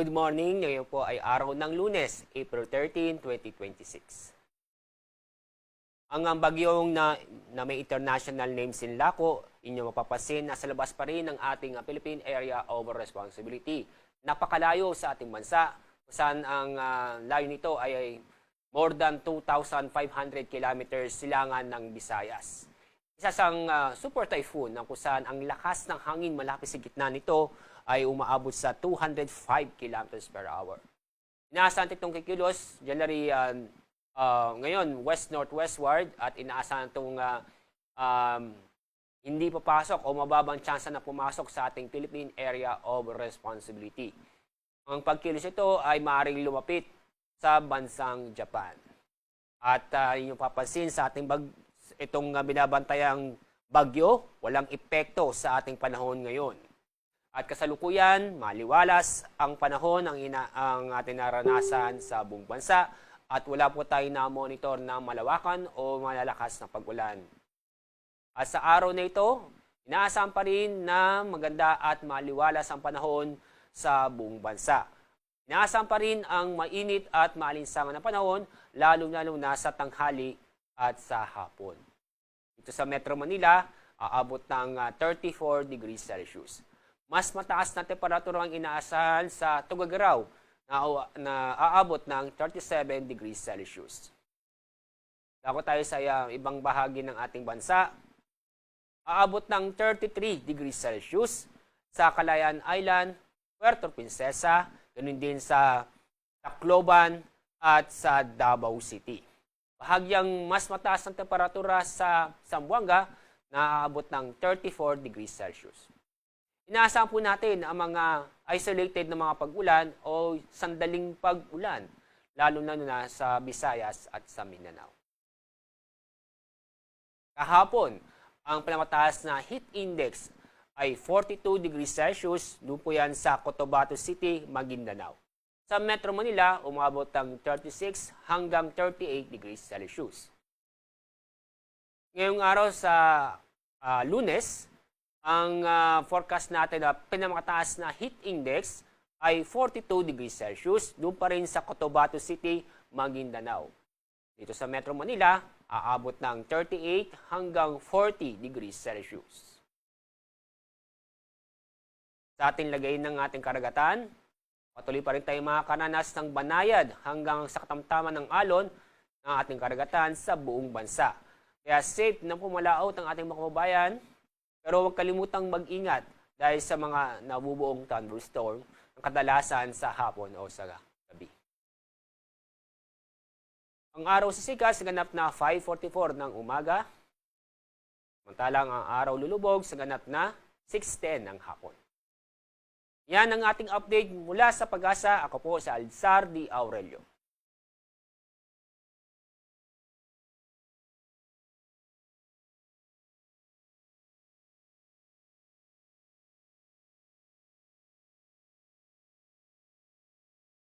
Good morning. Ngayon po ay araw ng Lunes, April 13, 2026. Ang bagyong na may international name Sinlaco, inyo mapapansin na sa labas pa rin ng ating Philippine Area of Responsibility. Napakalayo sa ating bansa, kung saan ang layo nito ay more than 2,500 kilometers silangan ng Visayas. Isa sang super typhoon na kung saan ang lakas ng hangin malapit sa gitna nito ay umaabot sa 205 kilometers per hour. Inaasahan itong kikilos, January ngayon west-northwestward at inaasahan itong hindi papasok o mababang tsansa na pumasok sa ating Philippine Area of Responsibility. Ang pagkilos ito ay maaaring lumapit sa bansang Japan. At inyong papansin sa ating itong binabantayang bagyo, walang epekto sa ating panahon ngayon. At kasalukuyan, maliwalas ang panahon ang ating naranasan sa buong bansa at wala po tayo na-monitor na malawakan o malalakas na pag-ulan. At sa araw na ito, inaasahan pa rin na maganda at maliwalas ang panahon sa buong bansa. Inaasahan pa rin ang mainit at maalinsangan na panahon, lalo-lalo na sa tanghali at sa hapon. Dito sa Metro Manila, aabot ng 34 degrees Celsius. Mas mataas na temperatura ang inaasahan sa Tuguegarao na aabot ng 37 degrees Celsius. Dako tayo sa ibang bahagi ng ating bansa. Aabot ng 33 degrees Celsius sa Calayan Island, Puerto Princesa, ganun din sa Tacloban at sa Davao City. Bahagyang mas mataas ang temperatura sa Zamboanga na aabot ng 34 degrees Celsius. Inaasahan po natin ang mga isolated na mga pag-ulan o sandaling pag-ulan, lalo na sa Visayas at sa Mindanao. Kahapon, ang pinamataas na heat index ay 42 degrees Celsius, doon po yan sa Cotabato City, Maguindanao. Sa Metro Manila, umabot ng 36 hanggang 38 degrees Celsius. Ngayong araw sa Lunes, ang forecast natin na pinamataas na heat index ay 42 degrees Celsius, doon pa rin sa Cotabato City, Maguindanao. Dito sa Metro Manila, aabot ng 38 hanggang 40 degrees Celsius. Sa ating lagay ng ating karagatan, patuloy pa rin tayo makakaranas ng banayad hanggang sa katamtaman ng alon ng ating karagatan sa buong bansa. Kaya safe na pumalaot ang ating mga kababayan, pero huwag kalimutang mag-ingat dahil sa mga nabubuong thunderstorm ang kadalasan sa hapon o sa gabi. Ang araw sa sikat sa ganap na 5:44 ng umaga, samantalang ang araw lulubog sa ganap na 6:10 ng hapon. Yan ang ating update mula sa Pag-asa. Ako po si Alzar D. Aurelio.